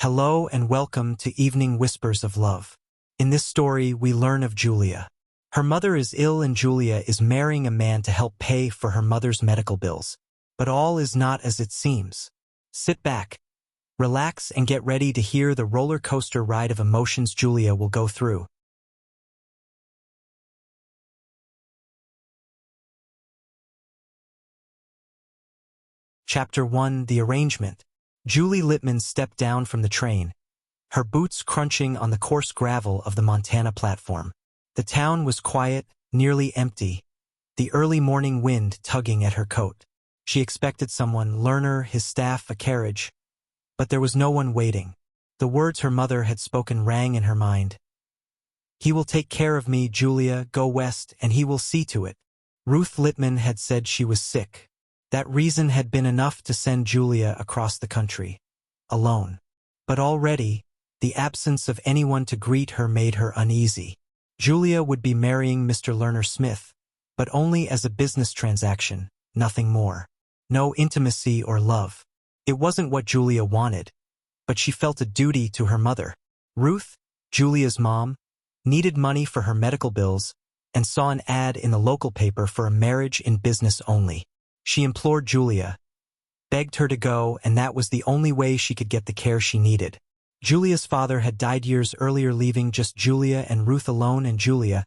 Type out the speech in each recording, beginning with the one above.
Hello and welcome to Evening Whispers of Love. In this story, we learn of Julia. Her mother is ill and Julia is marrying a man to help pay for her mother's medical bills. But all is not as it seems. Sit back, relax, and get ready to hear the roller coaster ride of emotions Julia will go through. Chapter 1: The Arrangement. Julie Littman stepped down from the train, her boots crunching on the coarse gravel of the Montana platform. The town was quiet, nearly empty, the early morning wind tugging at her coat. She expected someone, Lerner, his staff, a carriage. But there was no one waiting. The words her mother had spoken rang in her mind. "He will take care of me, Julia, go west, and he will see to it." Ruth Littman had said she was sick. That reason had been enough to send Julia across the country, alone. But already, the absence of anyone to greet her made her uneasy. Julia would be marrying Mr. Lerner Smith, but only as a business transaction, nothing more. No intimacy or love. It wasn't what Julia wanted, but she felt a duty to her mother. Ruth, Julia's mom, needed money for her medical bills and saw an ad in the local paper for a marriage in business only. She implored Julia, begged her to go, and that was the only way she could get the care she needed. Julia's father had died years earlier, leaving just Julia and Ruth alone, and Julia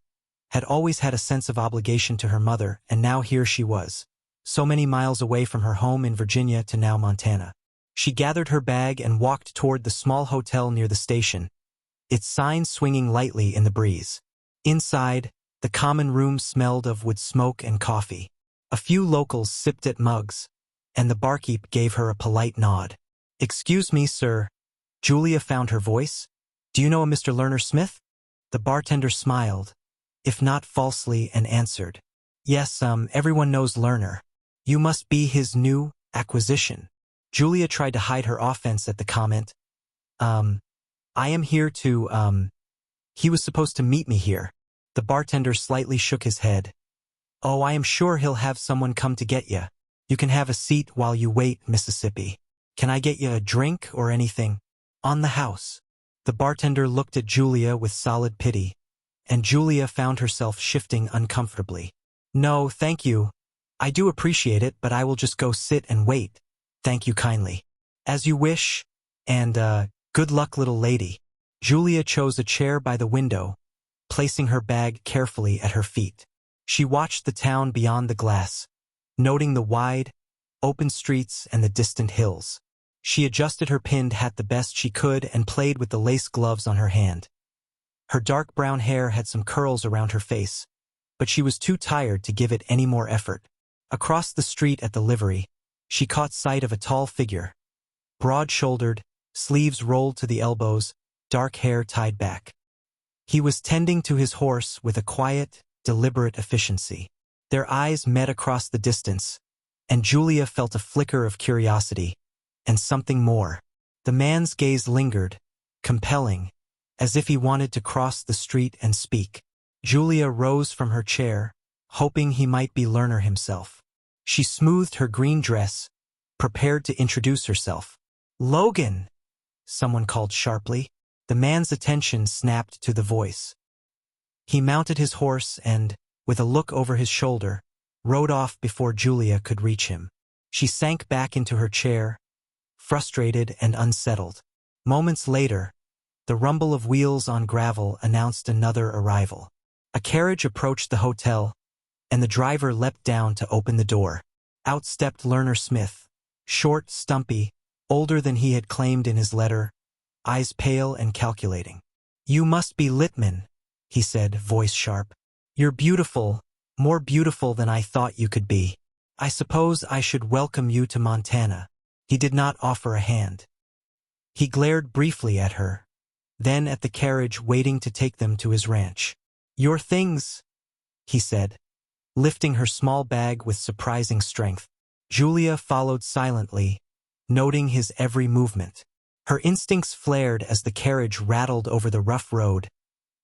had always had a sense of obligation to her mother, and now here she was, so many miles away from her home in Virginia to now Montana. She gathered her bag and walked toward the small hotel near the station, its sign swinging lightly in the breeze. Inside, the common room smelled of wood smoke and coffee. A few locals sipped at mugs, and the barkeep gave her a polite nod. "Excuse me, sir." Julia found her voice. "Do you know a Mr. Lerner Smith?" The bartender smiled, if not falsely, and answered, "Yes, everyone knows Lerner. You must be his new acquisition." Julia tried to hide her offense at the comment. I am here to, he was supposed to meet me here." The bartender slightly shook his head. "Oh, I am sure he'll have someone come to get you. You can have a seat while you wait, Mississippi. Can I get you a drink or anything? On the house." The bartender looked at Julia with solid pity, and Julia found herself shifting uncomfortably. "No, thank you. I do appreciate it, but I will just go sit and wait. Thank you kindly." "As you wish, and, good luck, little lady." Julia chose a chair by the window, placing her bag carefully at her feet. She watched the town beyond the glass, noting the wide, open streets and the distant hills. She adjusted her pinned hat the best she could and played with the lace gloves on her hand. Her dark brown hair had some curls around her face, but she was too tired to give it any more effort. Across the street at the livery, she caught sight of a tall figure, broad-shouldered, sleeves rolled to the elbows, dark hair tied back. He was tending to his horse with a quiet, deliberate efficiency. Their eyes met across the distance, and Julia felt a flicker of curiosity, and something more. The man's gaze lingered, compelling, as if he wanted to cross the street and speak. Julia rose from her chair, hoping he might be Lerner himself. She smoothed her green dress, prepared to introduce herself. "Logan!" someone called sharply. The man's attention snapped to the voice. He mounted his horse and, with a look over his shoulder, rode off before Julia could reach him. She sank back into her chair, frustrated and unsettled. Moments later, the rumble of wheels on gravel announced another arrival. A carriage approached the hotel, and the driver leapt down to open the door. Out stepped Lerner Smith, short, stumpy, older than he had claimed in his letter, eyes pale and calculating. "You must be Littman," he said, voice sharp. "You're beautiful, more beautiful than I thought you could be. I suppose I should welcome you to Montana." He did not offer a hand. He glared briefly at her, then at the carriage waiting to take them to his ranch. "Your things," he said, lifting her small bag with surprising strength. Julia followed silently, noting his every movement. Her instincts flared as the carriage rattled over the rough road,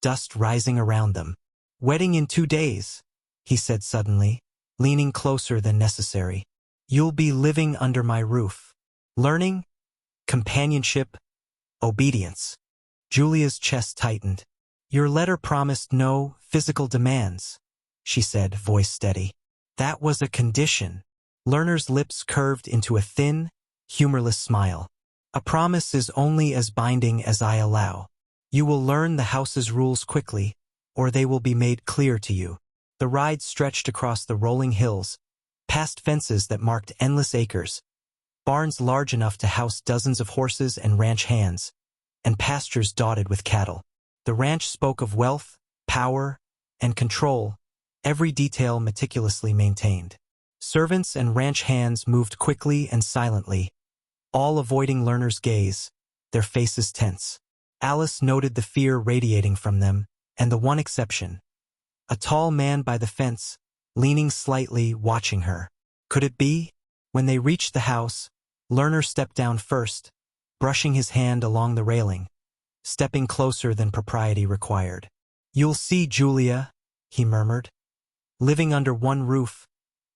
dust rising around them. "Wedding in 2 days," he said suddenly, leaning closer than necessary. "You'll be living under my roof. Learning, companionship, Obedience. Julia's chest tightened. Your letter promised no physical demands, she said, voice steady. That was a condition. Lerner's lips curved into a thin, humorless smile. A promise is only as binding as I allow. You will learn the house's rules quickly, or they will be made clear to you. The ride stretched across the rolling hills, past fences that marked endless acres, barns large enough to house dozens of horses and ranch hands, and pastures dotted with cattle. The ranch spoke of wealth, power, and control, every detail meticulously maintained. Servants and ranch hands moved quickly and silently, all avoiding Lerner's gaze, their faces tense. Alice noted the fear radiating from them, and the one exception. A tall man by the fence, leaning slightly, watching her. Could it be? When they reached the house, Lerner stepped down first, brushing his hand along the railing, stepping closer than propriety required. You'll see, Julia, he murmured. Living under one roof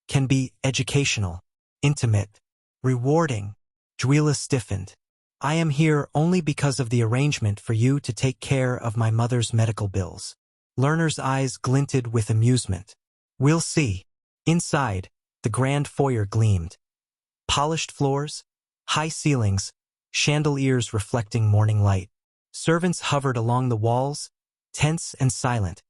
can be educational, intimate, rewarding. Julia stiffened. I am here only because of the arrangement for you to take care of my mother's medical bills. Lerner's eyes glinted with amusement. We'll see. Inside, the grand foyer gleamed. Polished floors, high ceilings, chandeliers reflecting morning light. Servants hovered along the walls, tense and silent,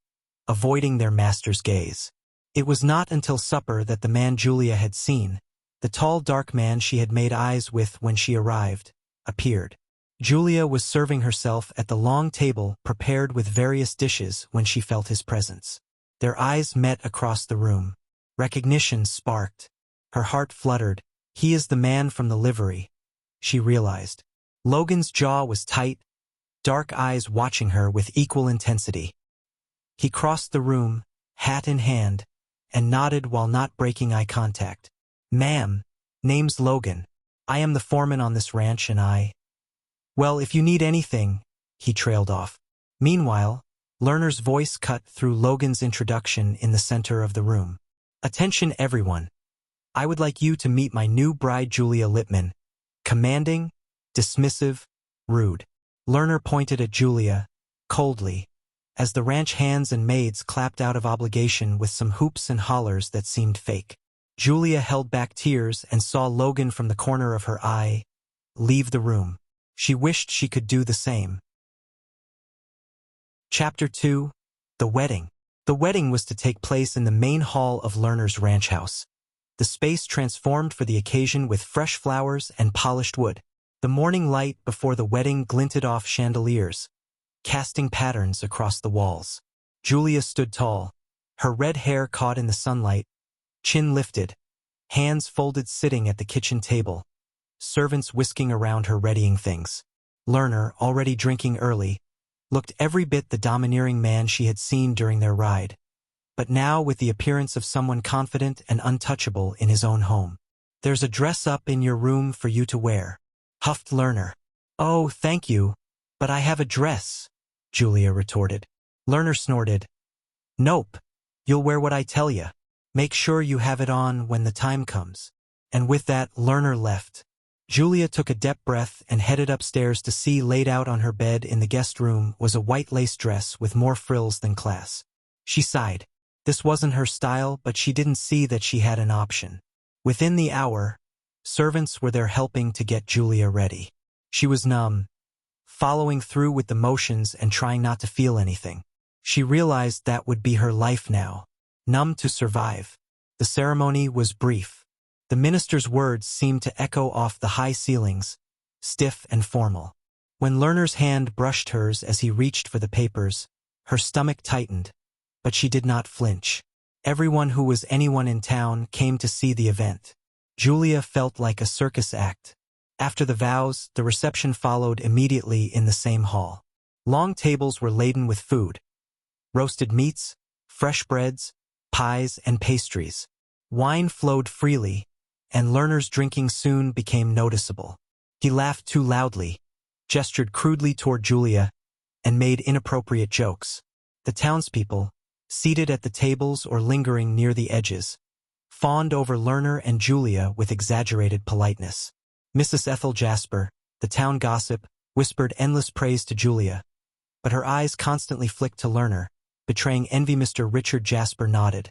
avoiding their master's gaze. It was not until supper that the man Julia had seen, the tall dark man she had made eyes with when she arrived, appeared. Julia was serving herself at the long table prepared with various dishes when she felt his presence. Their eyes met across the room. Recognition sparked. Her heart fluttered. He is the man from the livery, she realized. Logan's jaw was tight, dark eyes watching her with equal intensity. He crossed the room, hat in hand, and nodded while not breaking eye contact. Ma'am, name's Logan. I am the foreman on this ranch and Well, if you need anything, he trailed off. Meanwhile, Lerner's voice cut through Logan's introduction in the center of the room. Attention everyone. I would like you to meet my new bride Julia Lippman. Commanding, dismissive, rude. Lerner pointed at Julia, coldly, as the ranch hands and maids clapped out of obligation with some hoops and hollers that seemed fake. Julia held back tears and saw Logan from the corner of her eye leave the room. She wished she could do the same. Chapter 2. The Wedding. The wedding was to take place in the main hall of Lerner's ranch house. The space transformed for the occasion with fresh flowers and polished wood. The morning light before the wedding glinted off chandeliers, casting patterns across the walls. Julia stood tall, her red hair caught in the sunlight, chin lifted, hands folded sitting at the kitchen table, servants whisking around her readying things. Lerner, already drinking early, looked every bit the domineering man she had seen during their ride, but now with the appearance of someone confident and untouchable in his own home. There's a dress up in your room for you to wear, huffed Lerner. Oh, thank you, but I have a dress, Julia retorted. Lerner snorted. Nope, you'll wear what I tell you. Make sure you have it on when the time comes. And with that, Lerner left. Julia took a deep breath and headed upstairs to see laid out on her bed in the guest room was a white lace dress with more frills than class. She sighed. This wasn't her style, but she didn't see that she had an option. Within the hour, servants were there helping to get Julia ready. She was numb, following through with the motions and trying not to feel anything. She realized that would be her life now, numb to survive. The ceremony was brief. The minister's words seemed to echo off the high ceilings, stiff and formal. When Lerner's hand brushed hers as he reached for the papers, her stomach tightened, but she did not flinch. Everyone who was anyone in town came to see the event. Julia felt like a circus act. After the vows, the reception followed immediately in the same hall. Long tables were laden with food. Roasted meats, fresh breads, pies, and pastries. Wine flowed freely, and Lerner's drinking soon became noticeable. He laughed too loudly, gestured crudely toward Julia, and made inappropriate jokes. The townspeople, seated at the tables or lingering near the edges, fawned over Lerner and Julia with exaggerated politeness. Mrs. Ethel Jasper, the town gossip, whispered endless praise to Julia, but her eyes constantly flicked to Lerner, betraying envy. Mr. Richard Jasper nodded.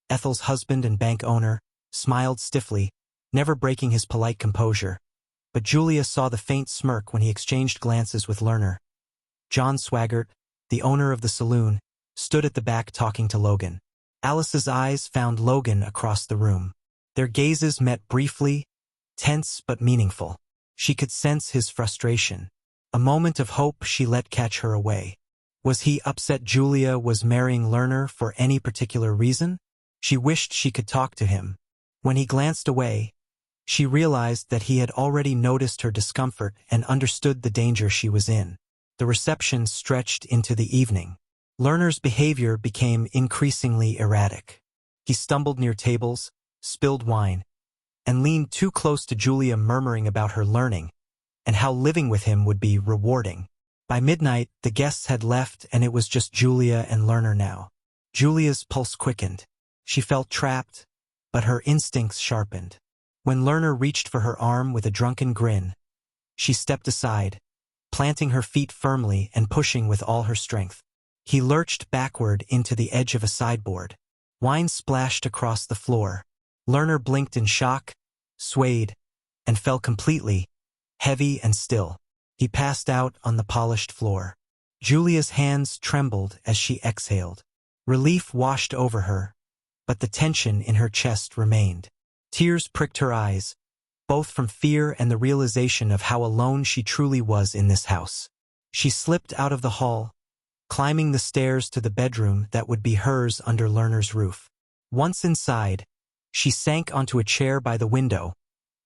Ethel's husband and bank owner smiled stiffly, never breaking his polite composure, but Julia saw the faint smirk when he exchanged glances with Lerner. John Swaggart, the owner of the saloon, stood at the back talking to Logan. Alice's eyes found Logan across the room. Their gazes met briefly, tense but meaningful. She could sense his frustration. A moment of hope she let catch her away. Was he upset Julia was marrying Lerner for any particular reason? She wished she could talk to him. When he glanced away, she realized that he had already noticed her discomfort and understood the danger she was in. The reception stretched into the evening. Lerner's behavior became increasingly erratic. He stumbled near tables, spilled wine, and leaned too close to Julia, murmuring about her learning and how living with him would be rewarding. By midnight, the guests had left and it was just Julia and Lerner now. Julia's pulse quickened. She felt trapped, but her instincts sharpened. When Lerner reached for her arm with a drunken grin, she stepped aside, planting her feet firmly and pushing with all her strength. He lurched backward into the edge of a sideboard. Wine splashed across the floor. Lerner blinked in shock, swayed, and fell completely, heavy and still. He passed out on the polished floor. Julia's hands trembled as she exhaled. Relief washed over her, but the tension in her chest remained. Tears pricked her eyes, both from fear and the realization of how alone she truly was in this house. She slipped out of the hall, climbing the stairs to the bedroom that would be hers under Lerner's roof. Once inside, she sank onto a chair by the window,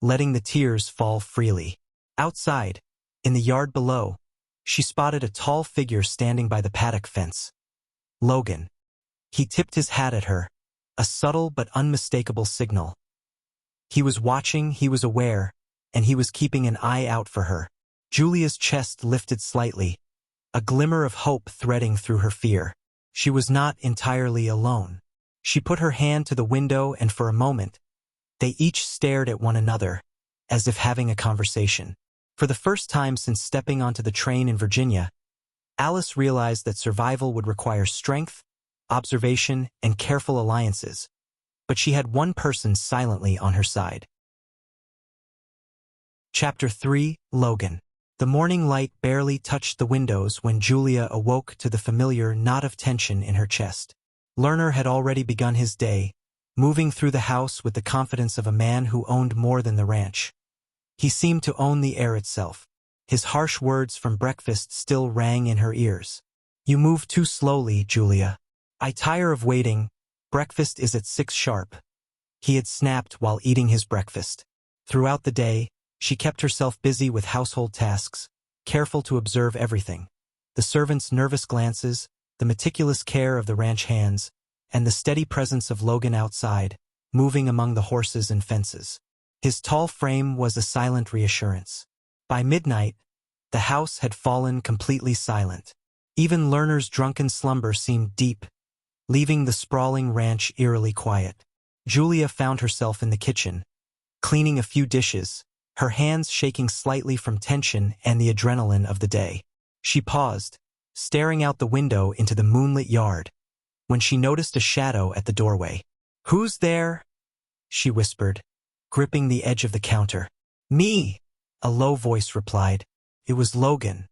letting the tears fall freely. Outside, in the yard below, she spotted a tall figure standing by the paddock fence. Logan. He tipped his hat at her, a subtle but unmistakable signal. He was watching, he was aware, and he was keeping an eye out for her. Julia's chest lifted slightly, a glimmer of hope threading through her fear. She was not entirely alone. She put her hand to the window and for a moment, they each stared at one another, as if having a conversation. For the first time since stepping onto the train in Virginia, Alice realized that survival would require strength, observation, and careful alliances. But she had one person silently on her side. Chapter 3: Logan. The morning light barely touched the windows when Julia awoke to the familiar knot of tension in her chest. Lerner had already begun his day, moving through the house with the confidence of a man who owned more than the ranch. He seemed to own the air itself. His harsh words from breakfast still rang in her ears. "You move too slowly, Julia. I tire of waiting. Breakfast is at 6 sharp." He had snapped while eating his breakfast. Throughout the day, she kept herself busy with household tasks, careful to observe everything. The servants' nervous glances, the meticulous care of the ranch hands, and the steady presence of Logan outside, moving among the horses and fences. His tall frame was a silent reassurance. By midnight, the house had fallen completely silent. Even Lerner's drunken slumber seemed deep, leaving the sprawling ranch eerily quiet. Julia found herself in the kitchen, cleaning a few dishes, her hands shaking slightly from tension and the adrenaline of the day. She paused, staring out the window into the moonlit yard, when she noticed a shadow at the doorway. "Who's there?" she whispered, gripping the edge of the counter. "Me," a low voice replied. It was Logan.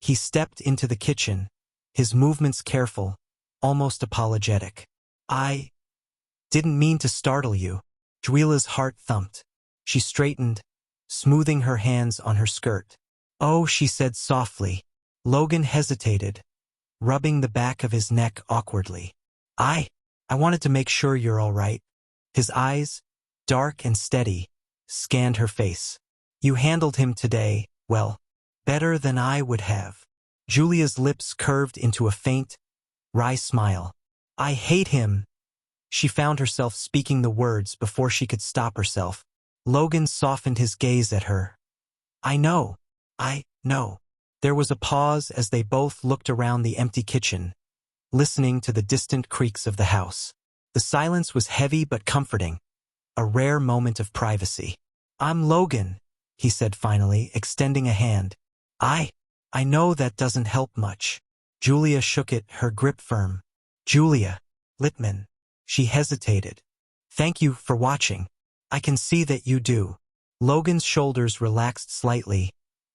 He stepped into the kitchen, his movements careful, almost apologetic. "I didn't mean to startle you." Julia's heart thumped. She straightened, smoothing her hands on her skirt. "Oh," she said softly. Logan hesitated, rubbing the back of his neck awkwardly. I wanted to make sure you're all right." His eyes, dark and steady, scanned her face. "You handled him today, well, better than I would have." Julia's lips curved into a faint, wry smile. "I hate him." She found herself speaking the words before she could stop herself. Logan softened his gaze at her. I know. There was a pause as they both looked around the empty kitchen, listening to the distant creaks of the house. The silence was heavy but comforting, a rare moment of privacy. "I'm Logan," he said finally, extending a hand. I I know that doesn't help much. Julia shook it, her grip firm. Julia Littman. She hesitated. Thank you for watching. I can see that you do. Logan's shoulders relaxed slightly,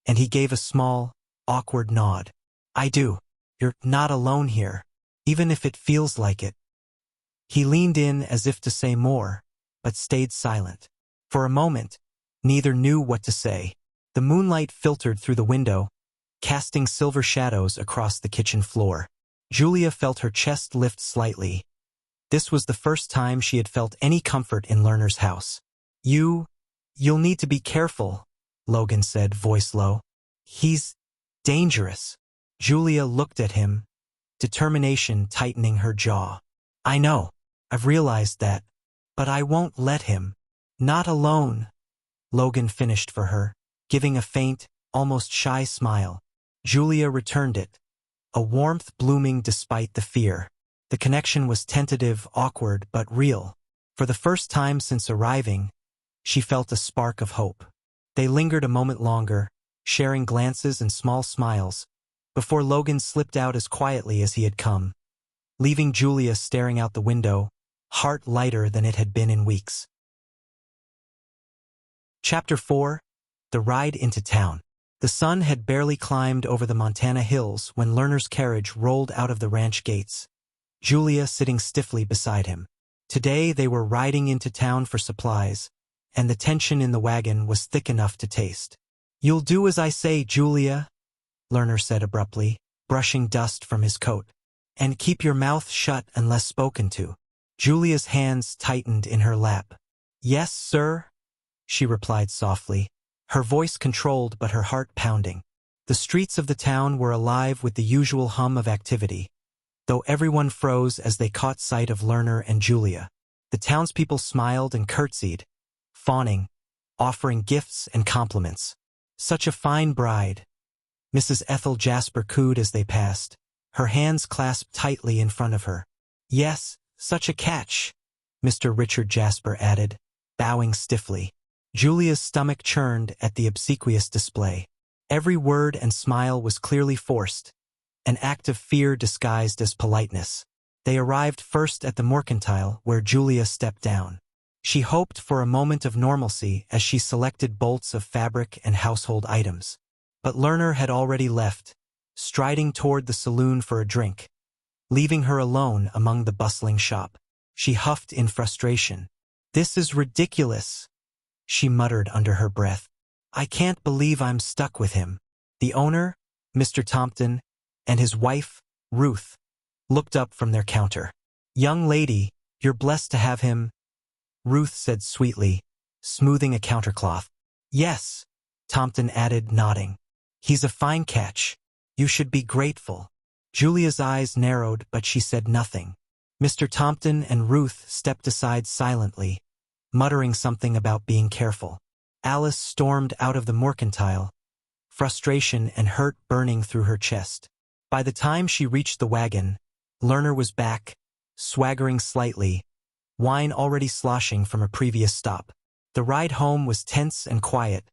and he gave a small, awkward nod. I do. You're not alone here, even if it feels like it. He leaned in as if to say more, but stayed silent. For a moment, neither knew what to say. The moonlight filtered through the window, casting silver shadows across the kitchen floor. Julia felt her chest lift slightly. This was the first time she had felt any comfort in Lerner's house. You'll need to be careful, Logan said, voice low. He's dangerous. Julia looked at him, determination tightening her jaw. I know, I've realized that, but I won't let him. Not alone, Logan finished for her, giving a faint, almost shy smile. Julia returned it, a warmth blooming despite the fear. The connection was tentative, awkward, but real. For the first time since arriving, she felt a spark of hope. They lingered a moment longer, sharing glances and small smiles, before Logan slipped out as quietly as he had come, leaving Julia staring out the window, heart lighter than it had been in weeks. Chapter 4. The Ride into Town. The sun had barely climbed over the Montana hills when Lerner's carriage rolled out of the ranch gates, Julia sitting stiffly beside him. Today they were riding into town for supplies, and the tension in the wagon was thick enough to taste. You'll do as I say, Julia, Lerner said abruptly, brushing dust from his coat. And keep your mouth shut unless spoken to. Julia's hands tightened in her lap. Yes, sir, she replied softly, her voice controlled but her heart pounding. The streets of the town were alive with the usual hum of activity, though everyone froze as they caught sight of Lerner and Julia. The townspeople smiled and curtsied, fawning, offering gifts and compliments. Such a fine bride, Mrs. Ethel Jasper cooed as they passed, her hands clasped tightly in front of her. Yes, such a catch, Mr. Richard Jasper added, bowing stiffly. Julia's stomach churned at the obsequious display. Every word and smile was clearly forced, an act of fear disguised as politeness. They arrived first at the mercantile, where Julia stepped down. She hoped for a moment of normalcy as she selected bolts of fabric and household items. But Lerner had already left, striding toward the saloon for a drink, leaving her alone among the bustling shop. She huffed in frustration. This is ridiculous, she muttered under her breath. I can't believe I'm stuck with him. The owner, Mr. Tompton, and his wife, Ruth, looked up from their counter. Young lady, you're blessed to have him, Ruth said sweetly, smoothing a countercloth. Yes, Tompton added, nodding. He's a fine catch. You should be grateful. Julia's eyes narrowed, but she said nothing. Mr. Tompton and Ruth stepped aside silently, muttering something about being careful. Alice stormed out of the mercantile, frustration and hurt burning through her chest. By the time she reached the wagon, Lerner was back, swaggering slightly, wine already sloshing from a previous stop. The ride home was tense and quiet,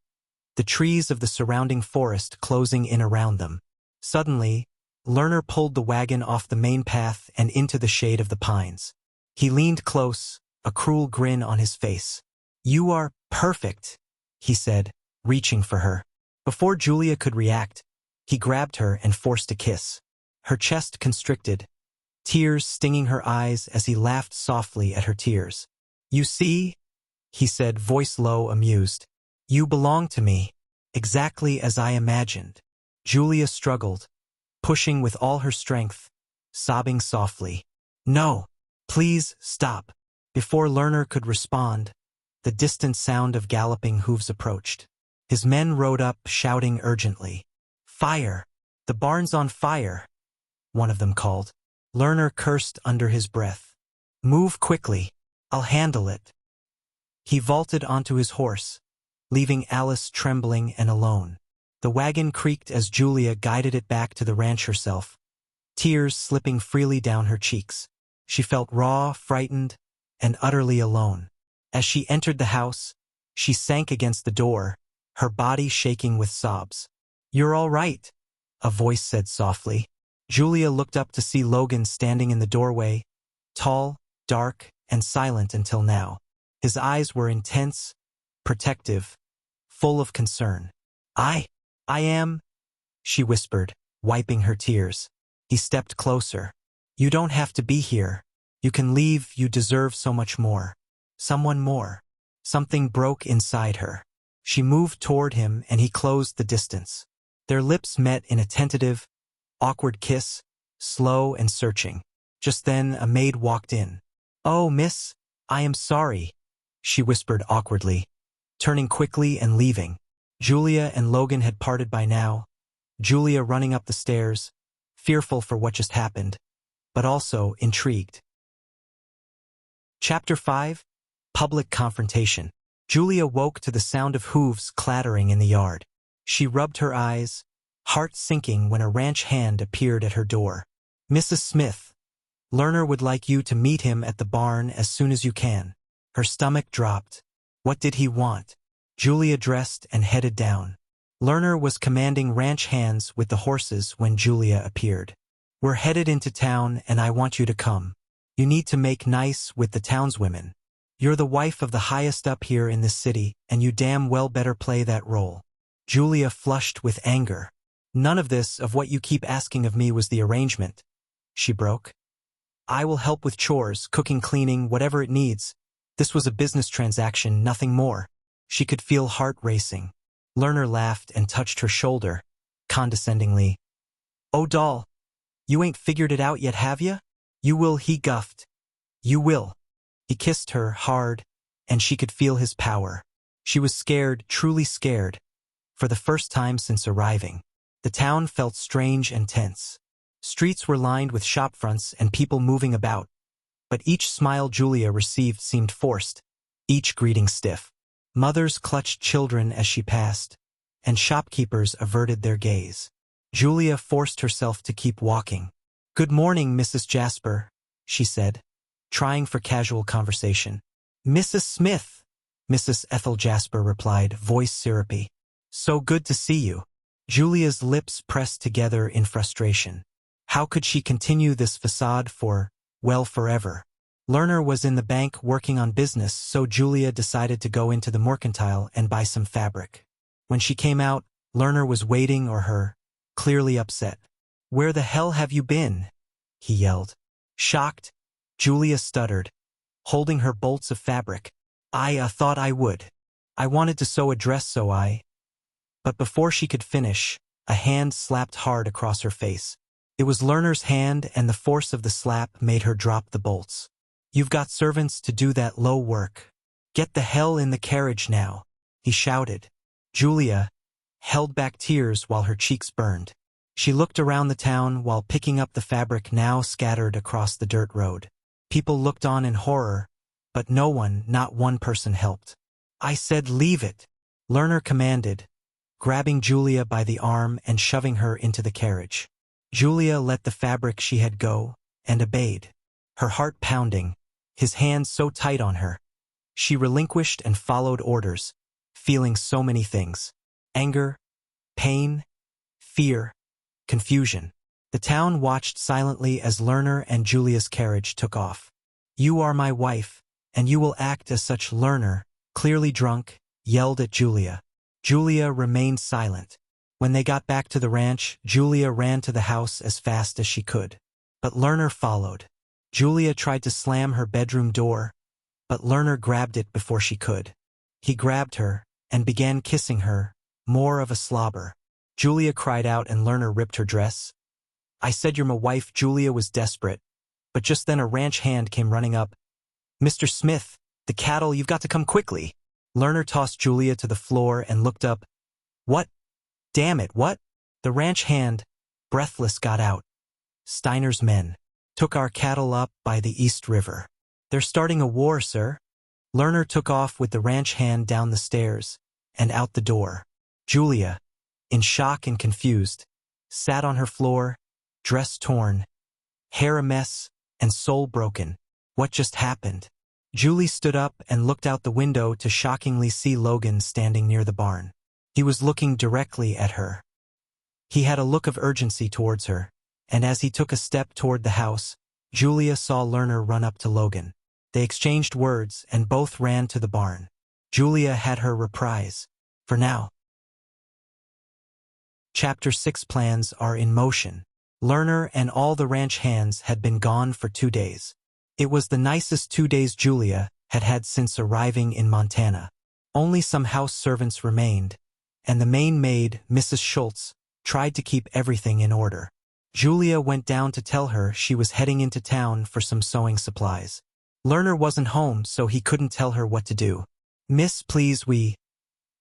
the trees of the surrounding forest closing in around them. Suddenly, Lerner pulled the wagon off the main path and into the shade of the pines. He leaned close, a cruel grin on his face. You are perfect, he said, reaching for her. Before Julia could react, he grabbed her and forced a kiss. Her chest constricted, tears stinging her eyes as he laughed softly at her tears. You see, he said, voice low, amused. You belong to me, exactly as I imagined. Julia struggled, pushing with all her strength, sobbing softly. No, please stop. Before Lerner could respond, the distant sound of galloping hooves approached. His men rode up, shouting urgently. Fire! The barn's on fire! One of them called. Lerner cursed under his breath. Move quickly. I'll handle it. He vaulted onto his horse, leaving Alice trembling and alone. The wagon creaked as Julia guided it back to the ranch herself, tears slipping freely down her cheeks. She felt raw, frightened, and utterly alone. As she entered the house, she sank against the door, her body shaking with sobs. You're all right, a voice said softly. Julia looked up to see Logan standing in the doorway, tall, dark, and silent until now. His eyes were intense, protective, full of concern. I am, she whispered, wiping her tears. He stepped closer. You don't have to be here. You can leave, you deserve so much more. Someone more. Something broke inside her. She moved toward him and he closed the distance. Their lips met in a tentative, awkward kiss, slow and searching. Just then a maid walked in. Oh, miss, I am sorry, she whispered awkwardly, turning quickly and leaving. Julia and Logan had parted by now, Julia running up the stairs, fearful for what just happened, but also intrigued. Chapter 5. Public Confrontation. Julia woke to the sound of hooves clattering in the yard. She rubbed her eyes, heart sinking when a ranch hand appeared at her door. Mrs. Smith, Lerner would like you to meet him at the barn as soon as you can. Her stomach dropped. What did he want? Julia dressed and headed down. Lerner was commanding ranch hands with the horses when Julia appeared. We're headed into town and I want you to come. You need to make nice with the townswomen. You're the wife of the highest up here in this city, and you damn well better play that role. Julia flushed with anger. None of this, of what you keep asking of me, was the arrangement, she broke. I will help with chores, cooking, cleaning, whatever it needs. This was a business transaction, nothing more. She could feel heart racing. Lerner laughed and touched her shoulder, condescendingly. Oh, doll, you ain't figured it out yet, have ya? You will, he guffed. You will. He kissed her hard, and she could feel his power. She was scared, truly scared, for the first time since arriving. The town felt strange and tense. Streets were lined with shopfronts and people moving about, but each smile Julia received seemed forced, each greeting stiff. Mothers clutched children as she passed, and shopkeepers averted their gaze. Julia forced herself to keep walking. Good morning, Mrs. Jasper, she said, trying for casual conversation. Mrs. Smith, Mrs. Ethel Jasper replied, voice syrupy. So good to see you. Julia's lips pressed together in frustration. How could she continue this facade for, well, forever? Lerner was in the bank working on business, so Julia decided to go into the mercantile and buy some fabric. When she came out, Lerner was waiting or her, clearly upset. Where the hell have you been? He yelled. Shocked, Julia stuttered, holding her bolts of fabric. I thought I would. I wanted to sew a dress, so I... But before she could finish, a hand slapped hard across her face. It was Lerner's hand, and the force of the slap made her drop the bolts. You've got servants to do that low work. Get the hell in the carriage now, he shouted. Julia held back tears while her cheeks burned. She looked around the town while picking up the fabric now scattered across the dirt road. People looked on in horror, but no one, not one person, helped. I said leave it, Lerner commanded, grabbing Julia by the arm and shoving her into the carriage. Julia let the fabric she had go, and obeyed, her heart pounding, his hands so tight on her. She relinquished and followed orders, feeling so many things. Anger, pain, fear, confusion. The town watched silently as Lerner and Julia's carriage took off. You are my wife, and you will act as such, Lerner, clearly drunk, yelled at Julia. Julia remained silent. When they got back to the ranch, Julia ran to the house as fast as she could. But Lerner followed. Julia tried to slam her bedroom door, but Lerner grabbed it before she could. He grabbed her and began kissing her, more of a slobber. Julia cried out and Lerner ripped her dress. I said you're my wife. Julia was desperate, but just then a ranch hand came running up. Mr. Smith, the cattle, you've got to come quickly. Lerner tossed Julia to the floor and looked up. What? Damn it, what? The ranch hand, breathless, got out. Steiner's men took our cattle up by the East River. They're starting a war, sir. Lerner took off with the ranch hand down the stairs and out the door. Julia, in shock and confused, sat on her floor, dress torn, hair a mess, and soul broken. What just happened? Julie stood up and looked out the window to shockingly see Logan standing near the barn. He was looking directly at her. He had a look of urgency towards her, and as he took a step toward the house, Julia saw Lerner run up to Logan. They exchanged words, and both ran to the barn. Julia had her reprise. For now. Chapter 6 plans are in motion. Lerner and all the ranch hands had been gone for 2 days. It was the nicest 2 days Julia had had since arriving in Montana. Only some house servants remained, and the main maid, Mrs. Schultz, tried to keep everything in order. Julia went down to tell her she was heading into town for some sewing supplies. Lerner wasn't home, so he couldn't tell her what to do. "Miss, please,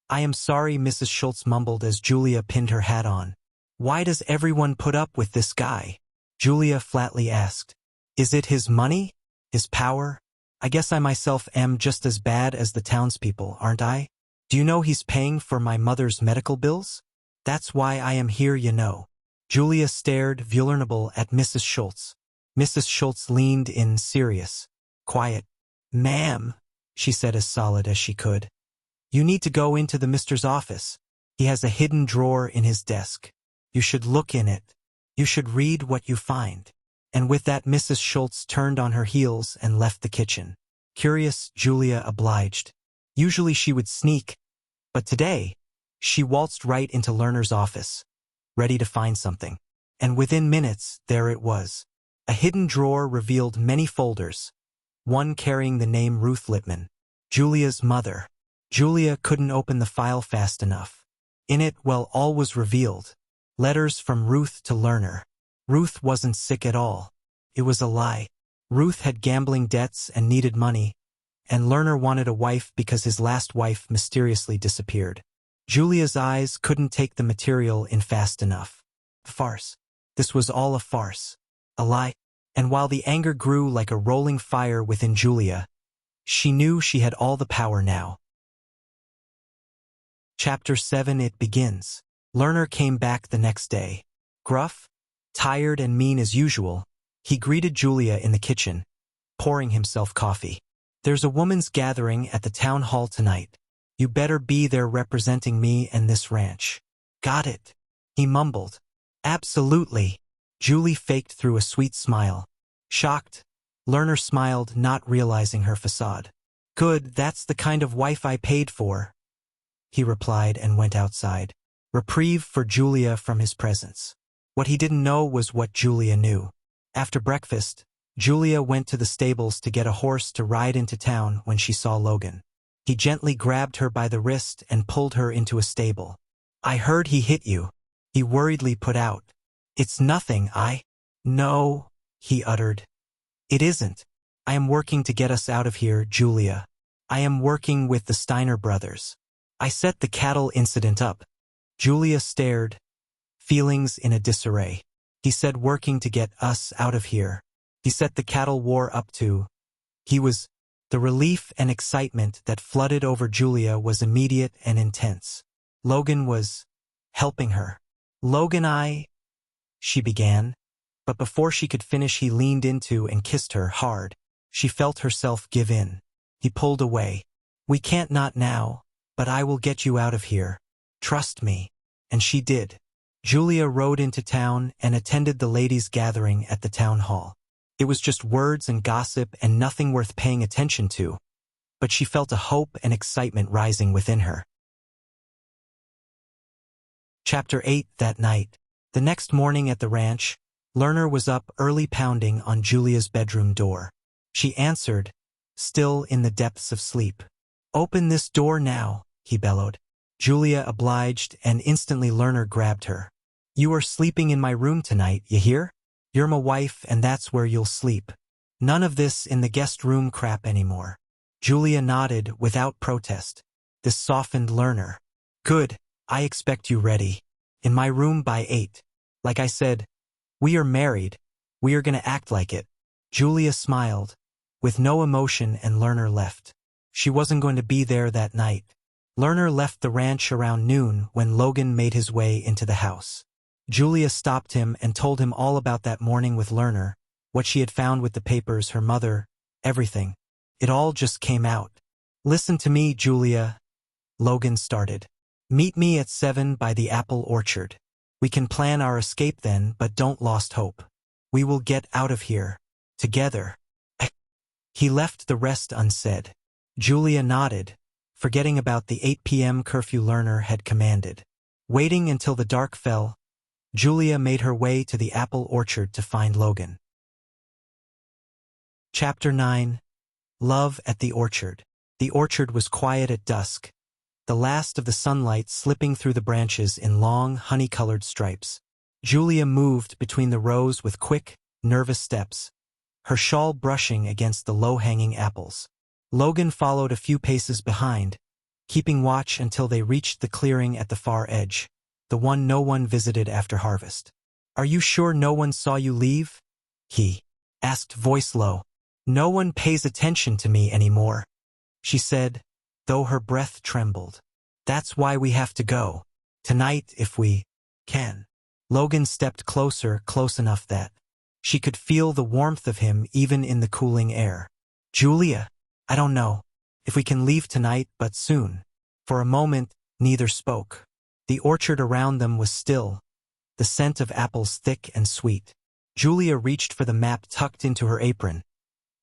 I am sorry," Mrs. Schultz mumbled as Julia pinned her hat on. "Why does everyone put up with this guy?" Julia flatly asked. "Is it his money? His power? I guess I myself am just as bad as the townspeople, aren't I? Do you know he's paying for my mother's medical bills? That's why I am here, you know." Julia stared, vulnerable, at Mrs. Schultz. Mrs. Schultz leaned in, serious. "Quiet. Ma'am," she said as solid as she could. "You need to go into the mister's office. He has a hidden drawer in his desk. You should look in it. You should read what you find." And with that Mrs. Schultz turned on her heels and left the kitchen. Curious, Julia obliged. Usually she would sneak, but today, she waltzed right into Lerner's office, ready to find something. And within minutes, there it was. A hidden drawer revealed many folders, one carrying the name Ruth Lippman, Julia's mother. Julia couldn't open the file fast enough. In it, well, all was revealed. Letters from Ruth to Lerner. Ruth wasn't sick at all. It was a lie. Ruth had gambling debts and needed money, and Lerner wanted a wife because his last wife mysteriously disappeared. Julia's eyes couldn't take the material in fast enough. A farce. This was all a farce. A lie. And while the anger grew like a rolling fire within Julia, she knew she had all the power now. Chapter 7 It begins. Lerner came back the next day. Gruff, tired and mean as usual, he greeted Julia in the kitchen, pouring himself coffee. "There's a woman's gathering at the town hall tonight. You better be there representing me and this ranch." "Got it," he mumbled. "Absolutely." Julie faked through a sweet smile. Shocked, Lerner smiled, not realizing her facade. "Good, that's the kind of wife I paid for," he replied and went outside. Reprieve for Julia from his presence. What he didn't know was what Julia knew. After breakfast, Julia went to the stables to get a horse to ride into town when she saw Logan. He gently grabbed her by the wrist and pulled her into a stable. "I heard he hit you," he worriedly put out. "It's nothing, No," he uttered. "It isn't. I am working to get us out of here, Julia. I am working with the Steiner brothers. I set the cattle incident up." Julia stared, feelings in a disarray. "He said working to get us out of here. He set the cattle war up too." The relief and excitement that flooded over Julia was immediate and intense. Logan was helping her. "Logan, she began, but before she could finish he leaned into and kissed her hard. She felt herself give in. He pulled away. "We can't, not now, but I will get you out of here. Trust me." And she did. Julia rode into town and attended the ladies' gathering at the town hall. It was just words and gossip and nothing worth paying attention to, but she felt a hope and excitement rising within her. Chapter 8 That night. The next morning at the ranch, Lerner was up early, pounding on Julia's bedroom door. She answered, still in the depths of sleep. "Open this door now," he bellowed. Julia obliged, and instantly Lerner grabbed her. "You are sleeping in my room tonight, you hear? You're my wife, and that's where you'll sleep. None of this in the guest room crap anymore." Julia nodded without protest. This softened Lerner. "Good, I expect you ready. In my room by 8. Like I said, we are married. We are gonna act like it." Julia smiled, with no emotion, and Lerner left. She wasn't going to be there that night. Lerner left the ranch around noon when Logan made his way into the house. Julia stopped him and told him all about that morning with Lerner, what she had found with the papers, her mother, everything. It all just came out. "Listen to me, Julia," Logan started. "Meet me at 7 by the apple orchard. We can plan our escape then, but don't lose hope. We will get out of here. Together. He left the rest unsaid. Julia nodded, forgetting about the 8 p.m. curfew Lerner had commanded. Waiting until the dark fell, Julia made her way to the apple orchard to find Logan. Chapter 9. Love at the Orchard. The orchard was quiet at dusk, the last of the sunlight slipping through the branches in long, honey-colored stripes. Julia moved between the rows with quick, nervous steps, her shawl brushing against the low-hanging apples. Logan followed a few paces behind, keeping watch until they reached the clearing at the far edge, the one no one visited after harvest. "Are you sure no one saw you leave?" he asked, voice low. "No one pays attention to me anymore," she said, though her breath trembled. "That's why we have to go. Tonight if we can." Logan stepped closer, close enough that she could feel the warmth of him even in the cooling air. "Julia, I don't know if we can leave tonight, but soon." For a moment, neither spoke. The orchard around them was still, the scent of apples thick and sweet. Julia reached for the map tucked into her apron,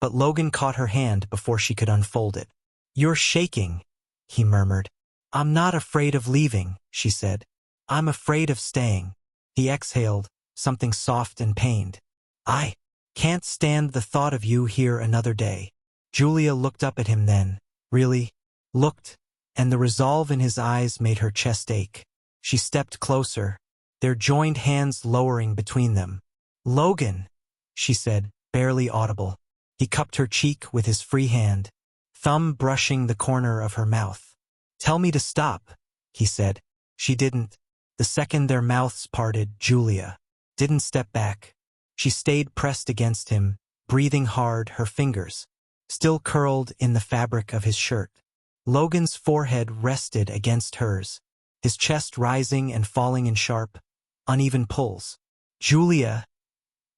but Logan caught her hand before she could unfold it. "You're shaking," he murmured. "I'm not afraid of leaving," she said. "I'm afraid of staying." He exhaled, something soft and pained. "I can't stand the thought of you here another day." Julia looked up at him then, really looked, and the resolve in his eyes made her chest ache. She stepped closer, their joined hands lowering between them. "Logan," she said, barely audible. He cupped her cheek with his free hand, thumb brushing the corner of her mouth. "Tell me to stop," he said. She didn't. The second their mouths parted, Julia didn't step back. She stayed pressed against him, breathing hard, her fingers still curled in the fabric of his shirt. Logan's forehead rested against hers, his chest rising and falling in sharp, uneven pulls. "Julia."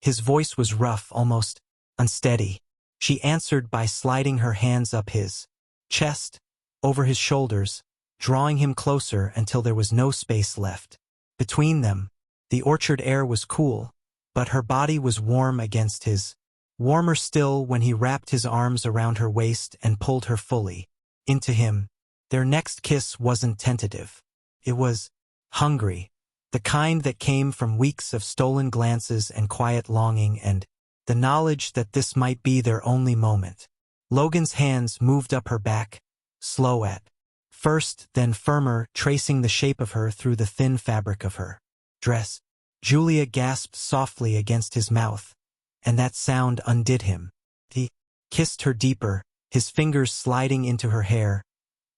His voice was rough, almost unsteady. She answered by sliding her hands up his chest, over his shoulders, drawing him closer until there was no space left between them. The orchard air was cool, but her body was warm against his, warmer still when he wrapped his arms around her waist and pulled her fully into him. Their next kiss wasn't tentative. It was hungry, the kind that came from weeks of stolen glances and quiet longing and the knowledge that this might be their only moment. Logan's hands moved up her back, slow at first, then firmer, tracing the shape of her through the thin fabric of her dress. Julia gasped softly against his mouth, and that sound undid him. He kissed her deeper, his fingers sliding into her hair,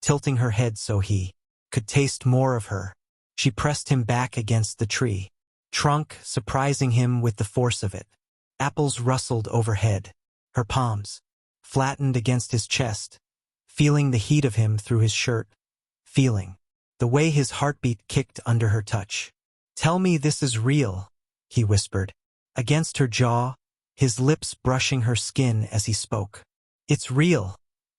tilting her head so he could taste more of her. She pressed him back against the tree trunk, surprising him with the force of it. Apples rustled overhead, her palms flattened against his chest, feeling the heat of him through his shirt, feeling the way his heartbeat kicked under her touch. "Tell me this is real," he whispered, against her jaw, his lips brushing her skin as he spoke. "It's real,"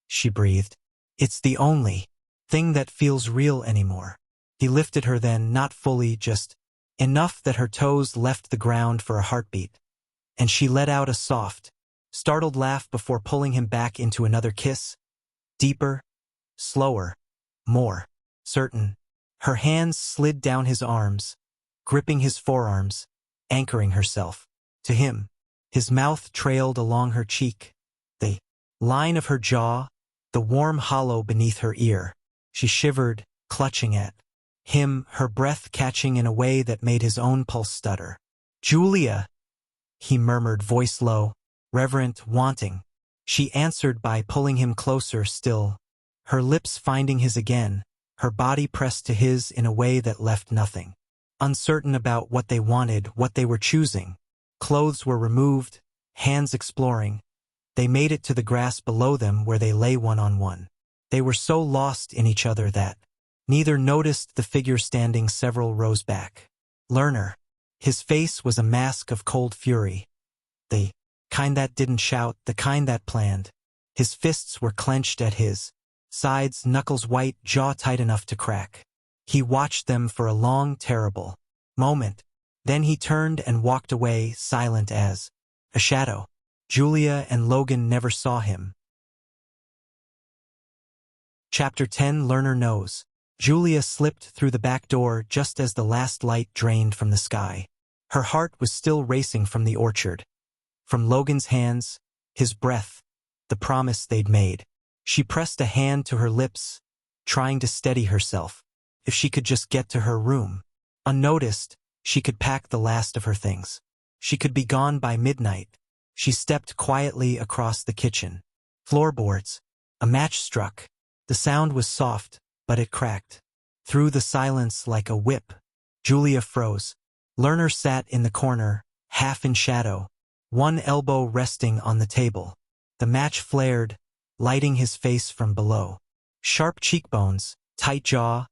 she breathed. "It's the only thing that feels real anymore." He lifted her then, not fully, just enough that her toes left the ground for a heartbeat, and she let out a soft, startled laugh before pulling him back into another kiss, deeper, slower, more certain. Her hands slid down his arms, gripping his forearms, anchoring herself to him. His mouth trailed along her cheek, the line of her jaw, the warm hollow beneath her ear. She shivered, clutching at him, her breath catching in a way that made his own pulse stutter. "Julia," he murmured, voice low, reverent, wanting. She answered by pulling him closer still, her lips finding his again, her body pressed to his in a way that left nothing uncertain about what they wanted, what they were choosing. Clothes were removed, hands exploring. They made it to the grass below them where they lay one-on-one. They were so lost in each other that neither noticed the figure standing several rows back. Lerner. His face was a mask of cold fury. The kind that didn't shout, the kind that planned. His fists were clenched at his sides, knuckles white, jaw tight enough to crack. He watched them for a long, terrible moment. Then he turned and walked away, silent as a shadow. Julia and Logan never saw him. Chapter 10 Learner Knows. Julia slipped through the back door just as the last light drained from the sky. Her heart was still racing from the orchard. From Logan's hands, his breath, the promise they'd made. She pressed a hand to her lips, trying to steady herself. If she could just get to her room. Unnoticed, she could pack the last of her things. She could be gone by midnight. She stepped quietly across the kitchen. Floorboards. A match struck. The sound was soft, but it cracked. Through the silence like a whip. Julia froze. Learner sat in the corner, half in shadow, one elbow resting on the table. The match flared, lighting his face from below. Sharp cheekbones, tight jaw,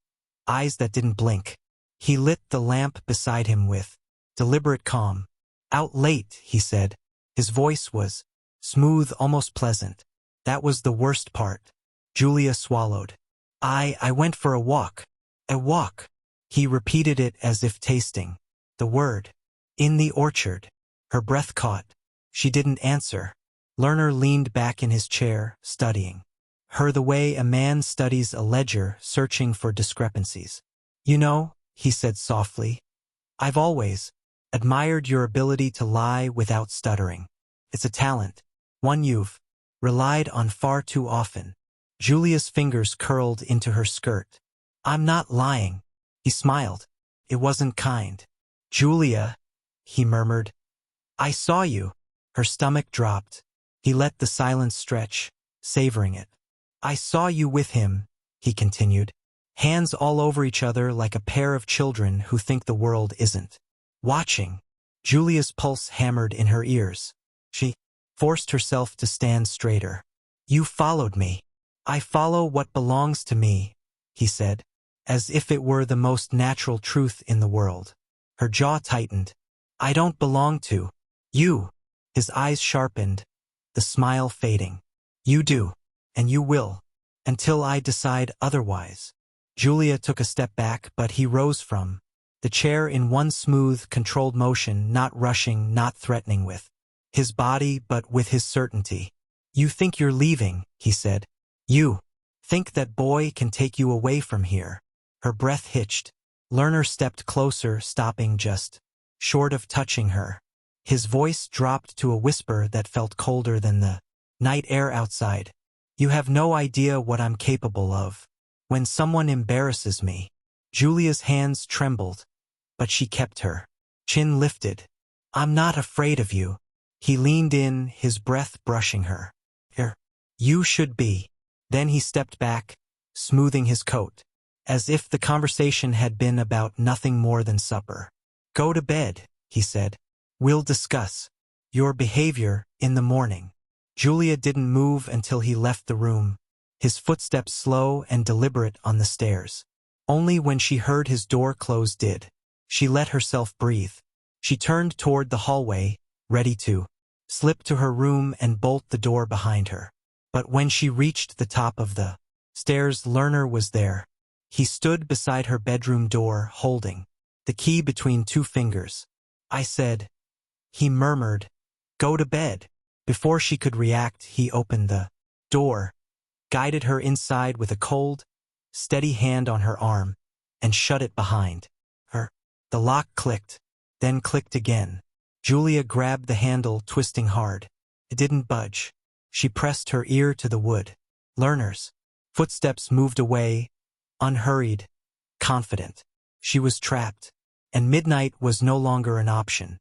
eyes that didn't blink. He lit the lamp beside him with deliberate calm. Out late, he said. His voice was smooth, almost pleasant. That was the worst part. Julia swallowed. I went for a walk. A walk. He repeated it as if tasting the word. In the orchard. Her breath caught. She didn't answer. Learner leaned back in his chair, studying her the way a man studies a ledger, searching for discrepancies. You know, he said softly, I've always admired your ability to lie without stuttering. It's a talent, one you've relied on far too often. Julia's fingers curled into her skirt. I'm not lying. He smiled. It wasn't kind. Julia, he murmured. I saw you. Her stomach dropped. He let the silence stretch, savoring it. I saw you with him, he continued. Hands all over each other like a pair of children who think the world isn't watching. Julia's pulse hammered in her ears. She forced herself to stand straighter. You followed me. I follow what belongs to me, he said, as if it were the most natural truth in the world. Her jaw tightened. I don't belong to you. His eyes sharpened, the smile fading. You do, and you will, until I decide otherwise. Julia took a step back, but he rose from the chair in one smooth, controlled motion, not rushing, not threatening with his body, but with his certainty. You think you're leaving, he said. You think that boy can take you away from here. Her breath hitched. Learner stepped closer, stopping just short of touching her. His voice dropped to a whisper that felt colder than the night air outside. You have no idea what I'm capable of. When someone embarrasses me. Julia's hands trembled, but she kept her chin lifted. I'm not afraid of you. He leaned in, his breath brushing her. You should be. Then he stepped back, smoothing his coat, as if the conversation had been about nothing more than supper. Go to bed, he said. We'll discuss your behavior in the morning. Julia didn't move until he left the room, his footsteps slow and deliberate on the stairs. Only when she heard his door close did she let herself breathe. She turned toward the hallway, ready to slip to her room and bolt the door behind her. But when she reached the top of the stairs, Learner was there. He stood beside her bedroom door, holding the key between two fingers. I said, he murmured, go to bed. Before she could react, he opened the door, guided her inside with a cold, steady hand on her arm, and shut it behind her. The lock clicked, then clicked again. Julia grabbed the handle, twisting hard. It didn't budge. She pressed her ear to the wood. Learner's footsteps moved away, unhurried, confident. She was trapped, and midnight was no longer an option.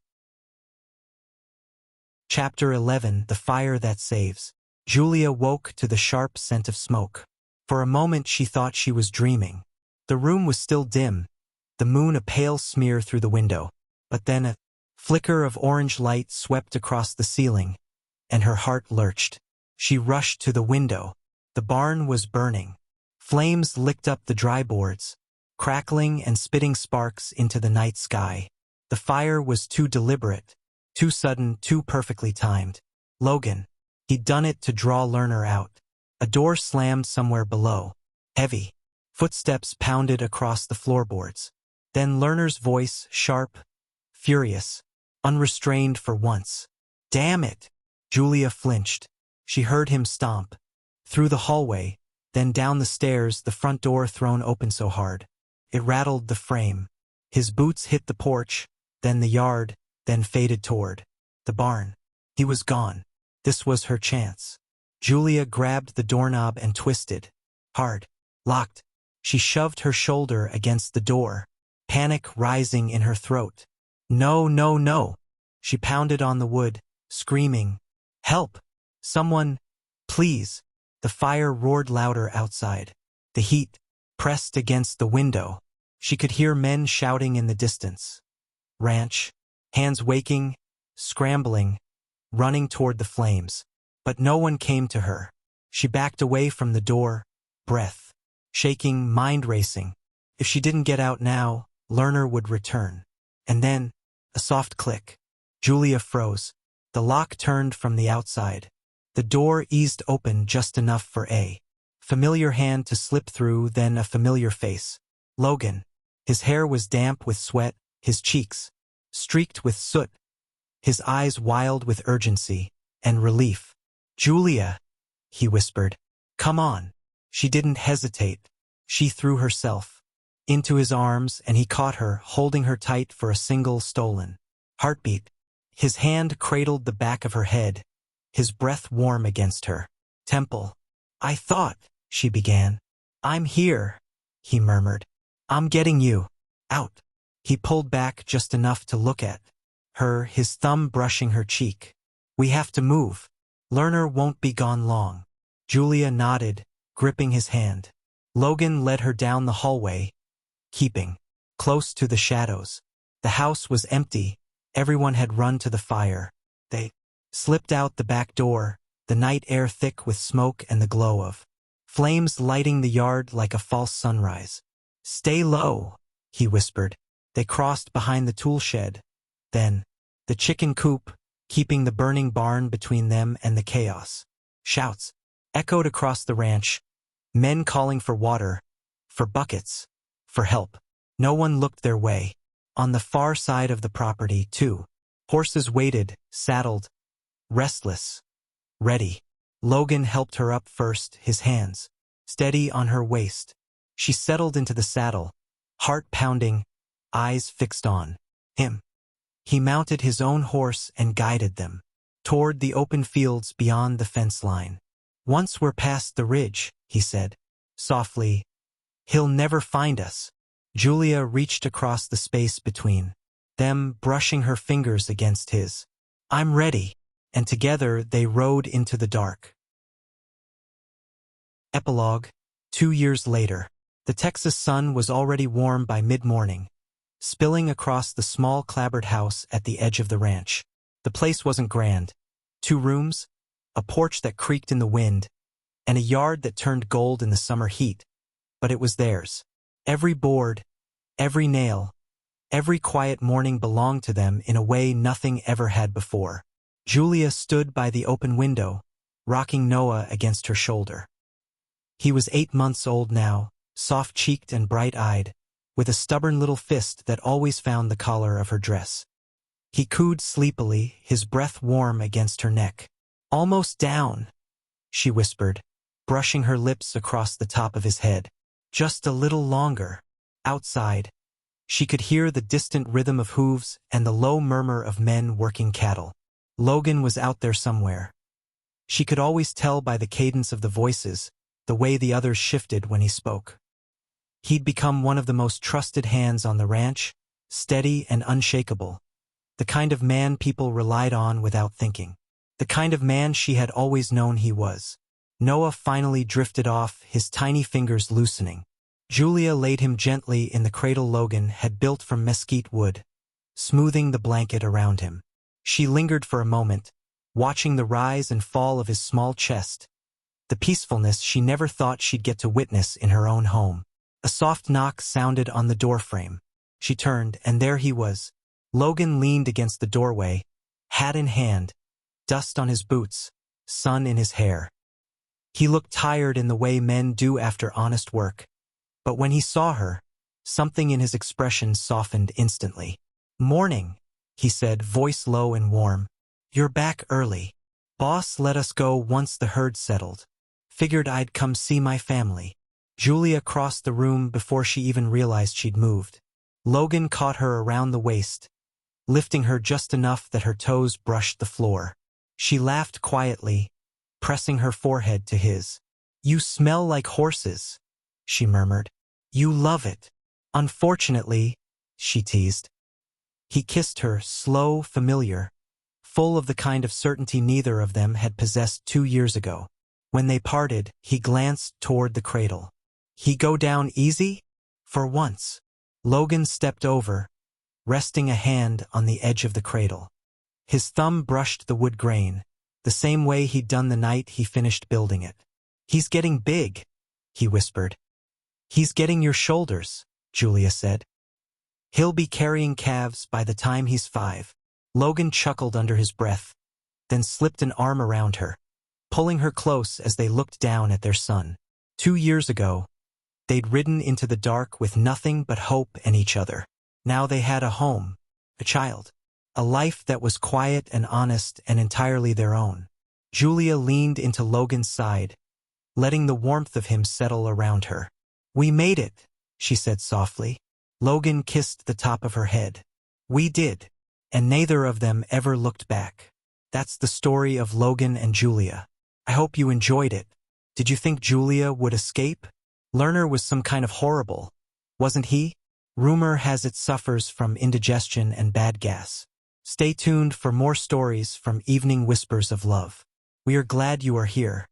Chapter 11 The Fire That Saves. Julia woke to the sharp scent of smoke. For a moment she thought she was dreaming. The room was still dim, the moon a pale smear through the window. But then a flicker of orange light swept across the ceiling, and her heart lurched. She rushed to the window. The barn was burning. Flames licked up the dry boards, crackling and spitting sparks into the night sky. The fire was too deliberate, too sudden, too perfectly timed. Logan. He'd done it to draw Learner out. A door slammed somewhere below. Heavy footsteps pounded across the floorboards. Then Lerner's voice, sharp, furious, unrestrained for once. "Damn it!" Julia flinched. She heard him stomp. Through the hallway, then down the stairs, the front door thrown open so hard. It rattled the frame. His boots hit the porch, then the yard, then faded toward the barn. He was gone. This was her chance. Julia grabbed the doorknob and twisted. Hard. Locked. She shoved her shoulder against the door, panic rising in her throat. "No, no, no." She pounded on the wood, screaming, "Help! Someone, please!" The fire roared louder outside. The heat pressed against the window. She could hear men shouting in the distance. Ranch, hands waking, scrambling, running toward the flames. But no one came to her. She backed away from the door, breath shaking, mind racing. If she didn't get out now, Lerner would return. And then, a soft click. Julia froze. The lock turned from the outside. The door eased open just enough for a familiar hand to slip through, then a familiar face. Logan. His hair was damp with sweat, his cheeks streaked with soot, his eyes wild with urgency and relief. "Julia," he whispered. "Come on." She didn't hesitate. She threw herself into his arms, and he caught her, holding her tight for a single stolen heartbeat. His hand cradled the back of her head, his breath warm against her temple. "I thought," she began. "I'm here," he murmured. "I'm getting you out." He pulled back just enough to look at her, his thumb brushing her cheek. "We have to move. Lerner won't be gone long." Julia nodded, gripping his hand. Logan led her down the hallway, keeping close to the shadows. The house was empty. Everyone had run to the fire. They slipped out the back door, the night air thick with smoke and the glow of flames lighting the yard like a false sunrise. "Stay low," he whispered. They crossed behind the tool shed. Then, the chicken coop, keeping the burning barn between them and the chaos. Shouts echoed across the ranch, men calling for water, for buckets, for help. No one looked their way. On the far side of the property, too, horses waited, saddled, restless, ready. Logan helped her up first, his hands steady on her waist. She settled into the saddle, heart pounding, eyes fixed on him. He mounted his own horse and guided them toward the open fields beyond the fence line. "Once we're past the ridge," he said softly, "he'll never find us." Julia reached across the space between them, brushing her fingers against his. "I'm ready." And together they rode into the dark. Epilogue. 2 years later. The Texas sun was already warm by mid-morning, spilling across the small clapboard house at the edge of the ranch. The place wasn't grand. 2 rooms, a porch that creaked in the wind, and a yard that turned gold in the summer heat. But it was theirs. Every board, every nail, every quiet morning belonged to them in a way nothing ever had before. Julia stood by the open window, rocking Noah against her shoulder. He was 8 months old now, soft-cheeked and bright-eyed, with a stubborn little fist that always found the collar of her dress. He cooed sleepily, his breath warm against her neck. "Almost down," she whispered, brushing her lips across the top of his head. "Just a little longer." Outside, she could hear the distant rhythm of hooves and the low murmur of men working cattle. Logan was out there somewhere. She could always tell by the cadence of the voices, the way the others shifted when he spoke. He'd become one of the most trusted hands on the ranch, steady and unshakable. The kind of man people relied on without thinking. The kind of man she had always known he was. Noah finally drifted off, his tiny fingers loosening. Julia laid him gently in the cradle Logan had built from mesquite wood, smoothing the blanket around him. She lingered for a moment, watching the rise and fall of his small chest, the peacefulness she never thought she'd get to witness in her own home. A soft knock sounded on the doorframe. She turned, and there he was. Logan leaned against the doorway, hat in hand, dust on his boots, sun in his hair. He looked tired in the way men do after honest work. But when he saw her, Something in his expression softened instantly. "Morning," he said, voice low and warm. "You're back early. Boss let us go once the herd settled. Figured I'd come see my family." Julia crossed the room before she even realized she'd moved. Logan caught her around the waist, lifting her just enough that her toes brushed the floor. She laughed quietly, pressing her forehead to his. "You smell like horses," she murmured. "You love it." "Unfortunately," she teased. He kissed her, slow, familiar, full of the kind of certainty neither of them had possessed 2 years ago. When they parted, he glanced toward the cradle. "He go down easy?" "For once." Logan stepped over, resting a hand on the edge of the cradle. His thumb brushed the wood grain, the same way he'd done the night he finished building it. "He's getting big," he whispered. "He's getting your shoulders," Julia said. "He'll be carrying calves by the time he's 5. Logan chuckled under his breath, then slipped an arm around her, pulling her close as they looked down at their son. 2 years ago, they'd ridden into the dark with nothing but hope and each other. Now they had a home, a child, a life that was quiet and honest and entirely their own. Julia leaned into Logan's side, letting the warmth of him settle around her. "We made it," she said softly. Logan kissed the top of her head. "We did." And neither of them ever looked back. That's the story of Logan and Julia. I hope you enjoyed it. Did you think Julia would escape? Lerner was some kind of horrible, wasn't he? Rumor has it suffers from indigestion and bad gas. Stay tuned for more stories from Evening Whispers of Love. We are glad you are here.